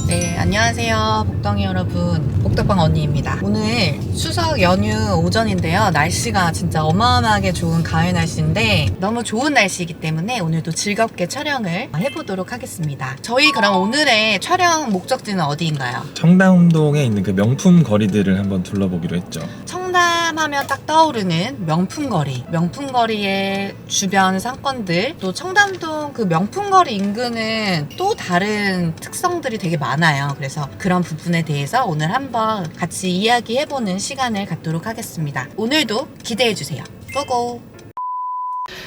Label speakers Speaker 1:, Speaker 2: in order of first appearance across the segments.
Speaker 1: 네, 안녕하세요. 복덩이 여러분. 복덕방 언니입니다. 오늘 추석 연휴 오전인데요. 날씨가 진짜 어마어마하게 좋은 가을 날씨인데 너무 좋은 날씨이기 때문에 오늘도 즐겁게 촬영을 해보도록 하겠습니다. 저희 그럼 오늘의 촬영 목적지는 어디인가요?
Speaker 2: 청담동에 있는 그 명품 거리들을 한번 둘러보기로 했죠.
Speaker 1: 청담하면 딱 떠오르는 명품거리, 명품거리의 주변 상권들, 또 청담동 그 명품거리 인근은 또 다른 특성들이 되게 많아요. 그래서 그런 부분에 대해서 오늘 한번 같이 이야기해보는 시간을 갖도록 하겠습니다. 오늘도 기대해주세요. 고고!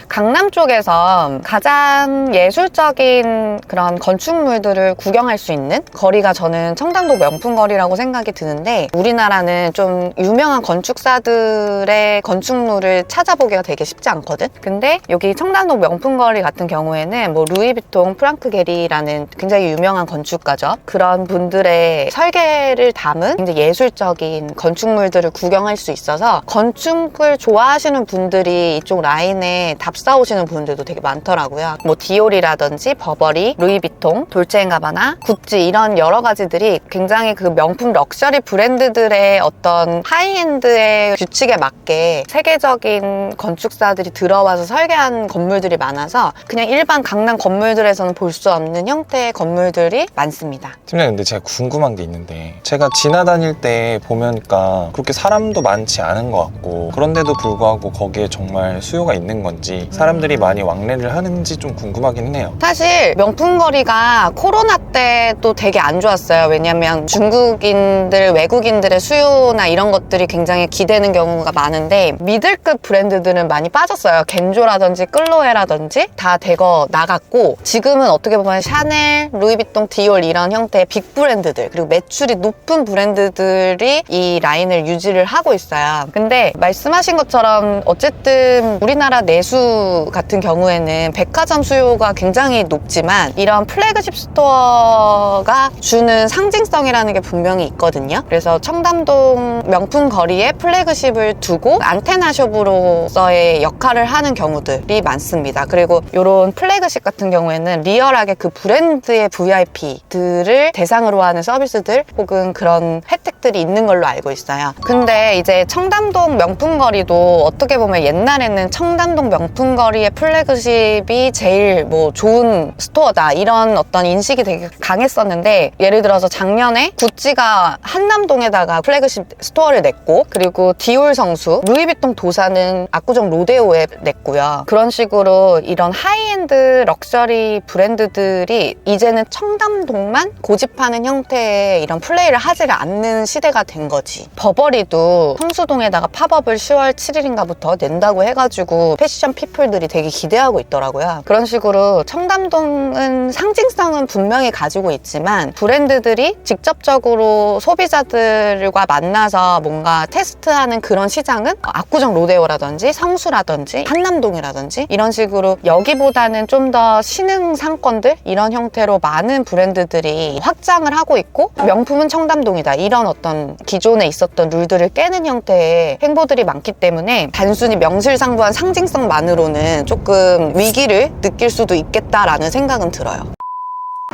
Speaker 3: 강남 쪽에서 가장 예술적인 그런 건축물들을 구경할 수 있는 거리가 저는 청담동 명품거리라고 생각이 드는데, 우리나라는 좀 유명한 건축사들의 건축물을 찾아보기가 되게 쉽지 않거든? 근데 여기 청담동 명품거리 같은 경우에는 뭐 루이비통, 프랑크 게리라는 굉장히 유명한 건축가죠. 그런 분들의 설계를 담은 굉장히 예술적인 건축물들을 구경할 수 있어서 건축을 좋아하시는 분들이 이쪽 라인에 답사오시는 분들도 되게 많더라고요. 뭐 디올이라든지 버버리, 루이비통, 돌체앤가바나, 구찌 이런 여러 가지들이 굉장히 그 명품 럭셔리 브랜드들의 어떤 하이엔드의 규칙에 맞게 세계적인 건축사들이 들어와서 설계한 건물들이 많아서 그냥 일반 강남 건물들에서는 볼 수 없는 형태의 건물들이 많습니다.
Speaker 4: 팀장님, 근데 제가 궁금한 게 있는데, 제가 지나다닐 때 보면까 그렇게 사람도 많지 않은 것 같고, 그런데도 불구하고 거기에 정말 수요가 있는 건지, 사람들이 많이 왕래를 하는지 좀 궁금하긴 해요.
Speaker 3: 사실 명품거리가 코로나 때도 되게 안 좋았어요. 왜냐면 중국인들, 외국인들의 수요나 이런 것들이 굉장히 기대는 경우가 많은데, 미들급 브랜드들은 많이 빠졌어요. 겐조라든지 클로에라든지 다 대거 나갔고, 지금은 어떻게 보면 샤넬, 루이비통, 디올 이런 형태의 빅 브랜드들, 그리고 매출이 높은 브랜드들이 이 라인을 유지를 하고 있어요. 근데 말씀하신 것처럼 어쨌든 우리나라 내수 같은 경우에는 백화점 수요가 굉장히 높지만 이런 플래그십 스토어가 주는 상징성이라는 게 분명히 있거든요. 그래서 청담동 명품 거리에 플래그십을 두고 안테나숍으로서의 역할을 하는 경우들이 많습니다. 그리고 이런 플래그십 같은 경우에는 리얼하게 그 브랜드의 VIP들을 대상으로 하는 서비스들 혹은 그런 혜택들이 있는 걸로 알고 있어요. 근데 이제 청담동 명품거리도 어떻게 보면 옛날에는 청담동 명품거리의 플래그십이 제일 뭐 좋은 스토어다 이런 어떤 인식이 되게 강했었는데, 예를 들어서 작년에 구찌가 한남동에다가 플래그십 스토어를 냈고, 그리고 디올 성수, 루이비통 도사는 압구정 로데오에 냈고요. 그런 식으로 이런 하이엔드 럭셔리 브랜드들이 이제는 청담동만 고집하는 형태의 이런 플레이를 하지를 않는 시대가 된 거지. 버버리도 성수동에다가 팝업을 10월 7일인가부터 낸다고 해가지고 패션 피플들이 되게 기대하고 있더라고요. 그런 식으로 청담동은 상징성은 분명히 가지고 있지만 브랜드들이 직접적으로 소비자들과 만나서 뭔가 테스트하는 그런 시장은 압구정 로데오라든지 성수라든지 한남동이라든지 이런 식으로 여기보다는 좀 더 신흥 상권들 이런 형태로 많은 브랜드들이 확장을 하고 있고, 명품은 청담동이다 이런 어떤 기존에 있었던 룰들을 깨는 형태의 행보들이 많기 때문에 단순히 명실상부한 상징성만으로는 조금 위기를 느낄 수도 있겠다라는 생각은 들어요.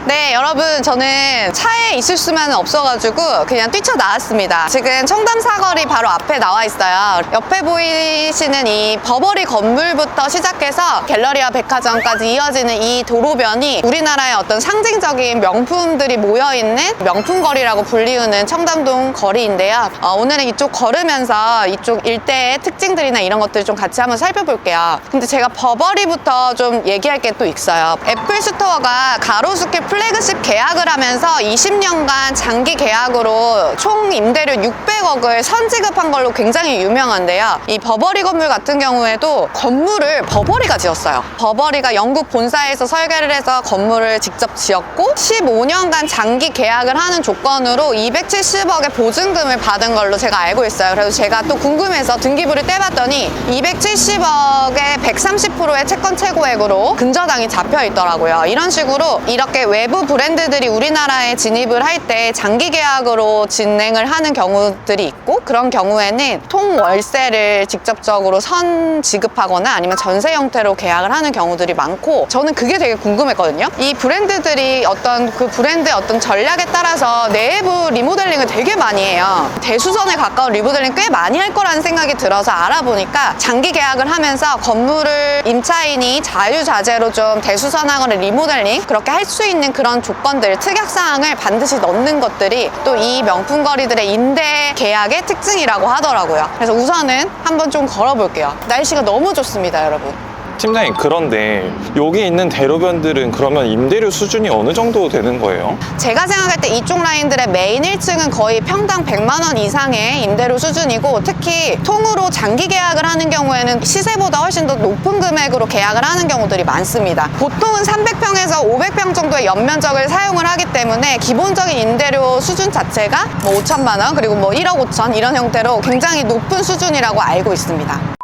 Speaker 3: 네, 여러분, 저는 차에 있을 수만은 없어가지고 그냥 뛰쳐나왔습니다. 지금 청담 사거리 바로 앞에 나와 있어요. 옆에 보이시는 이 버버리 건물부터 시작해서 갤러리아 백화점까지 이어지는 이 도로변이 우리나라의 어떤 상징적인 명품들이 모여있는 명품거리라고 불리우는 청담동 거리인데요. 오늘은 이쪽 걸으면서 이쪽 일대의 특징들이나 이런 것들을 좀 같이 한번 살펴볼게요. 근데 제가 버버리부터 좀 얘기할 게 또 있어요. 애플 스토어가 가로수길 플래그십 계약을 하면서 20년간 장기 계약으로 총 임대료 600억을 선지급한 걸로 굉장히 유명한데요. 이 버버리 건물 같은 경우에도 건물을 버버리가 지었어요. 버버리가 영국 본사에서 설계를 해서 건물을 직접 지었고 15년간 장기 계약을 하는 조건으로 270억의 보증금을 받은 걸로 제가 알고 있어요. 그래서 제가 또 궁금해서 등기부를 떼봤더니 270억의 130%의 채권 최고액으로 근저당이 잡혀 있더라고요. 이런 식으로 이렇게 외부 브랜드들이 우리나라에 진입을 할 때 장기 계약으로 진행을 하는 경우들이 있고, 그런 경우에는 통월세를 직접적으로 선 지급하거나 아니면 전세 형태로 계약을 하는 경우들이 많고, 저는 그게 되게 궁금했거든요. 이 브랜드들이 어떤 그 브랜드의 어떤 전략에 따라서 내부 리모델링을 되게 많이 해요. 대수선에 가까운 리모델링 꽤 많이 할 거라는 생각이 들어서 알아보니까, 장기 계약을 하면서 건물을 임차인이 자유자재로 좀 대수선하거나 리모델링 그렇게 할 수 있는 그런 조건들, 특약사항을 반드시 넣는 것들이 또 이 명품 거리들의 임대 계약의 특징이라고 하더라고요. 그래서 우선은 한번 좀 걸어볼게요. 날씨가 너무 좋습니다, 여러분.
Speaker 4: 팀장님, 그런데 여기 있는 대로변들은 그러면 임대료 수준이 어느 정도 되는 거예요?
Speaker 3: 제가 생각할 때 이쪽 라인들의 메인 1층은 거의 평당 100만 원 이상의 임대료 수준이고, 특히 통으로 장기 계약을 하는 경우에는 시세보다 훨씬 더 높은 금액으로 계약을 하는 경우들이 많습니다. 보통은 300평에서 500평 정도의 연면적을 사용을 하기 때문에 기본적인 임대료 수준 자체가 뭐 5천만 원, 그리고 뭐 1억 5천 이런 형태로 굉장히 높은 수준이라고 알고 있습니다.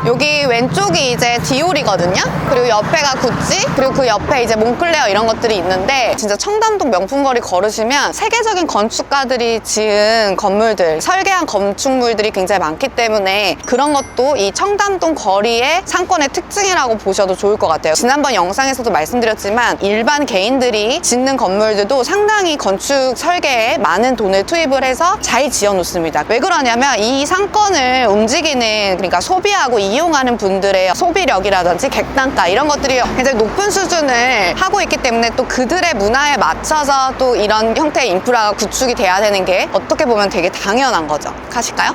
Speaker 3: 여기 왼쪽이 이제 디올이거든요. 그리고 옆에가 구찌, 그리고 그 옆에 이제 몽클레어 이런 것들이 있는데, 진짜 청담동 명품거리 걸으시면 세계적인 건축가들이 지은 건물들, 설계한 건축물들이 굉장히 많기 때문에 그런 것도 이 청담동 거리의 상권의 특징이라고 보셔도 좋을 것 같아요. 지난번 영상에서도 말씀드렸지만 일반 개인들이 짓는 건물들도 상당히 건축 설계에 많은 돈을 투입을 해서 잘 지어놓습니다. 왜 그러냐면 이 상권을 움직이는, 그러니까 소비하고 이용하는 분들의 소비력이라든지 객단가 이런 것들이 굉장히 높은 수준을 하고 있기 때문에, 또 그들의 문화에 맞춰서 또 이런 형태의 인프라가 구축이 돼야 되는 게 어떻게 보면 되게 당연한 거죠. 가실까요?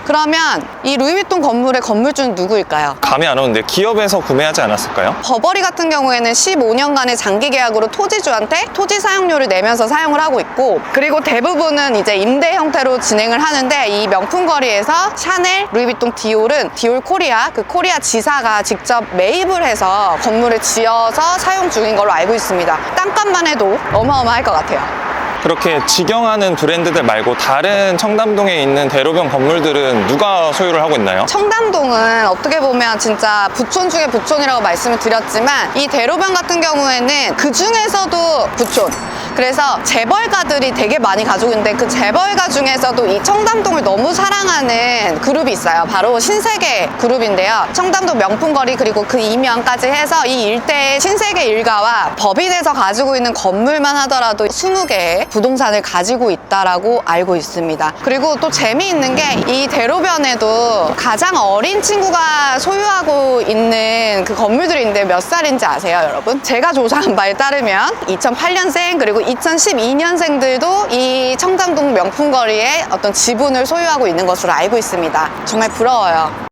Speaker 3: 그러면 이 루이비통 건물의 건물주는 누구일까요?
Speaker 4: 감이 안 오는데 기업에서 구매하지 않았을까요?
Speaker 3: 버버리 같은 경우에는 15년간의 장기 계약으로 토지주한테 토지 사용료를 내면서 사용을 하고 있고, 그리고 대부분은 이제 임대 형태로 진행을 하는데, 이 명품 거리에서 샤넬, 루이비통, 디올은 디올 코리아, 그 코리아 지사가 직접 매입을 해서 건물을 지어서 사용 중인 걸로 알고 있습니다. 땅값만 해도 어마어마할 것 같아요.
Speaker 4: 그렇게 직영하는 브랜드들 말고 다른 청담동에 있는 대로변 건물들은 누가 소유를 하고 있나요?
Speaker 3: 청담동은 어떻게 보면 진짜 부촌 중에 부촌이라고 말씀을 드렸지만, 이 대로변 같은 경우에는 그 중에서도 부촌, 그래서 재벌가들이 되게 많이 가지고 있는데, 그 재벌가 중에서도 이 청담동을 너무 사랑하는 그룹이 있어요. 바로 신세계 그룹인데요. 청담동 명품거리 그리고 그 이면까지 해서 이 일대의 신세계 일가와 법인에서 가지고 있는 건물만 하더라도 20개의 부동산을 가지고 있다라고 알고 있습니다. 그리고 또 재미있는 게, 이 대로변에도 가장 어린 친구가 소유하고 있는 그 건물들이 있는데 몇 살인지 아세요, 여러분? 제가 조사한 바에 따르면 2008년생 그리고 2012년생들도 이 청담동 명품거리에 어떤 지분을 소유하고 있는 것으로 알고 있습니다. 정말 부러워요.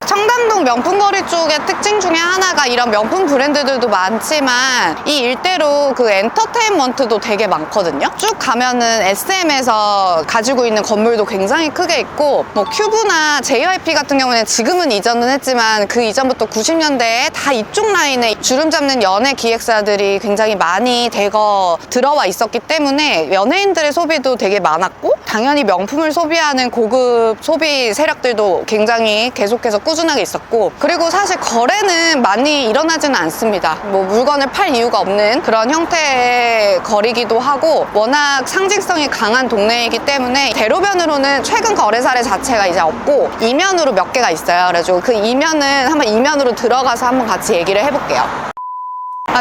Speaker 3: 청담동 명품거리 쪽의 특징 중에 하나가 이런 명품 브랜드들도 많지만, 이 일대로 그 엔터테인먼트도 되게 많거든요. 쭉 가면은 SM에서 가지고 있는 건물도 굉장히 크게 있고, 뭐 큐브나 JYP 같은 경우는 지금은 이전은 했지만 그 이전부터 90년대에 다 이쪽 라인에 주름 잡는 연예 기획사들이 굉장히 많이 대거 들어와 있었기 때문에 연예인들의 소비도 되게 많았고, 당연히 명품을 소비하는 고급 소비 세력들도 굉장히 계속해서 꾸준하게 있었고, 그리고 사실 거래는 많이 일어나지는 않습니다. 뭐 물건을 팔 이유가 없는 그런 형태의 거리기도 하고, 워낙 상징성이 강한 동네이기 때문에 대로변으로는 최근 거래 사례 자체가 이제 없고, 이면으로 몇 개가 있어요. 그래가지고 그 이면은 한번 이면으로 들어가서 한번 같이 얘기를 해볼게요.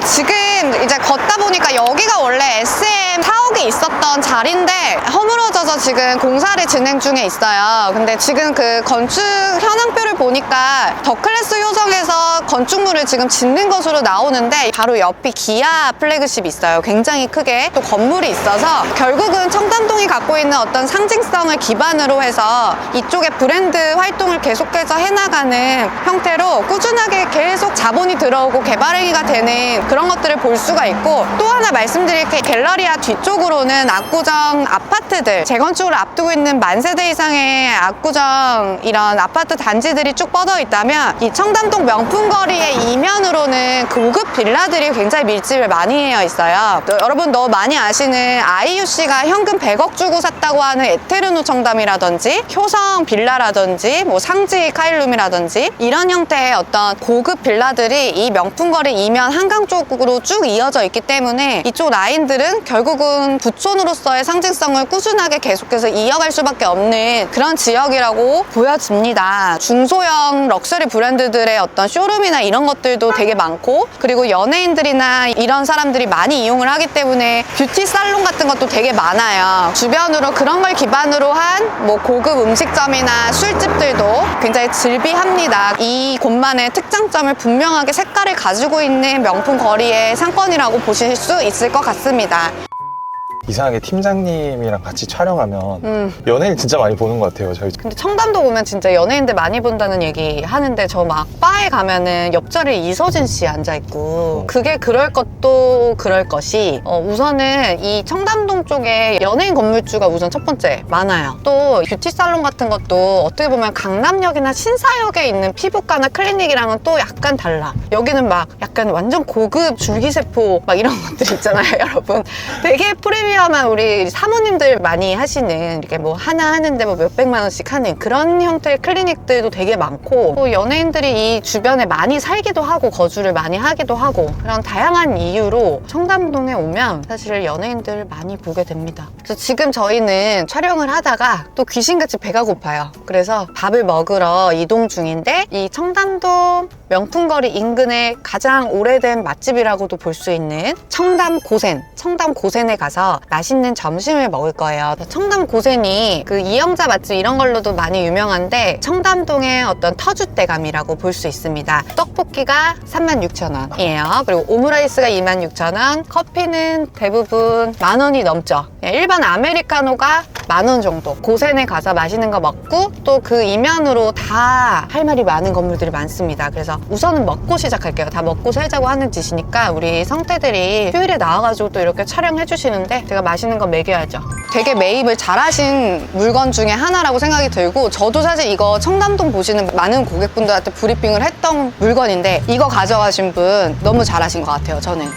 Speaker 3: 지금 이제 걷다 보니까 여기가 원래 SM 사옥이 있었던 자리인데 허물어져서 지금 공사를 진행 중에 있어요. 근데 지금 그 건축 현황표를 보니까 더클래스 효성에서 건축물을 지금 짓는 것으로 나오는데, 바로 옆이 기아 플래그십이 있어요. 굉장히 크게 또 건물이 있어서 결국은 청담동이 갖고 있는 어떤 상징성을 기반으로 해서 이쪽에 브랜드 활동을 계속해서 해나가는 형태로 꾸준하게 계속 자본이 들어오고 개발 행위가 되는 그런 것들을 볼 수가 있고, 또 하나 말씀드릴 게, 갤러리아 뒤쪽으로는 압구정 아파트들, 재건축을 앞두고 있는 10,000세대 이상의 압구정 이런 아파트 단지들이 쭉 뻗어 있다면, 이 청담동 명품거리의 이면으로는 고급 빌라들이 굉장히 밀집을 많이 해어 있어요. 또 여러분 너무 많이 아시는 IUC가 현금 100억 주고 샀다고 하는 에테르노 청담이라든지 효성 빌라라든지 뭐 상지 카일룸이라든지 이런 형태의 어떤 고급 빌라들이 이 명품거리 이면 한강 쪽으로 쭉 이어져 있기 때문에 이쪽 라인들은 결국은 부촌으로서의 상징성을 꾸준하게 계속해서 이어갈 수밖에 없는 그런 지역이라고 보여집니다. 중소형 럭셔리 브랜드들의 어떤 쇼룸이나 이런 것들도 되게 많고, 그리고 연예인들이나 이런 사람들이 많이 이용을 하기 때문에 뷰티 살론 같은 것도 되게 많아요. 주변으로 그런 걸 기반으로 한 뭐 고급 음식점이나 술집들도 굉장히 즐비합니다. 이 곳만의 특장점을 분명하게 색깔을 가지고 있는 명품 거리의 상권이라고 보실 수 있을 것 같습니다.
Speaker 4: 이상하게 팀장님이랑 같이 촬영하면 연예인 진짜 많이 보는 것 같아요, 저희.
Speaker 3: 근데 청담도 오면 진짜 연예인들 많이 본다는 얘기 하는데, 저 막 바에 가면은 옆자리에 이서진 씨 앉아있고, 그게 그럴 것도 그럴 것이, 우선은 이 청담동 쪽에 연예인 건물주가 우선 첫 번째 많아요. 또 뷰티 살론 같은 것도 어떻게 보면 강남역이나 신사역에 있는 피부과나 클리닉이랑은 또 약간 달라. 여기는 막 약간 완전 고급 줄기세포 막 이런 것들 있잖아요, 여러분. 되게 프리미엄한 우리 사모님들 많이 하시는, 이렇게 뭐 하나 하는데 뭐 몇백만 원씩 하는 그런 형태의 클리닉들도 되게 많고, 또 연예인들이 이 주변에 많이 살기도 하고 거주를 많이 하기도 하고, 그런 다양한 이유로 청담동에 오면 사실 연예인들을 많이 보게 됩니다. 그래서 지금 저희는 촬영을 하다가 또 귀신같이 배가 고파요. 그래서 밥을 먹으러 이동 중인데, 이 청담동 명품거리 인근의 가장 오래된 맛집이라고도 볼 수 있는 청담 고센에 가서 맛있는 점심을 먹을 거예요. 청담 고센이 그 이영자 맛집 이런 걸로도 많이 유명한데, 청담동의 어떤 터줏대감이라고 볼 수 있습니다. 떡볶이가 36,000원이에요. 그리고 오므라이스가 26,000원, 커피는 대부분 10,000원이 넘죠. 일반 아메리카노가 10,000원 정도. 고센에 가서 맛있는 거 먹고, 또 그 이면으로 다 할 말이 많은 건물들이 많습니다. 그래서 우선은 먹고 시작할게요. 다 먹고 살자고 하는 짓이니까 우리 성태들이 휴일에 나와가지고 또 이렇게 촬영해 주시는데, 제가 맛있는 거 먹여야죠. 되게 매입을 잘하신 물건 중에 하나라고 생각이 들고, 저도 사실 이거 청담동 보시는 많은 고객분들한테 브리핑을 했던 물건인데, 이거 가져가신 분 너무 잘하신 것 같아요, 저는.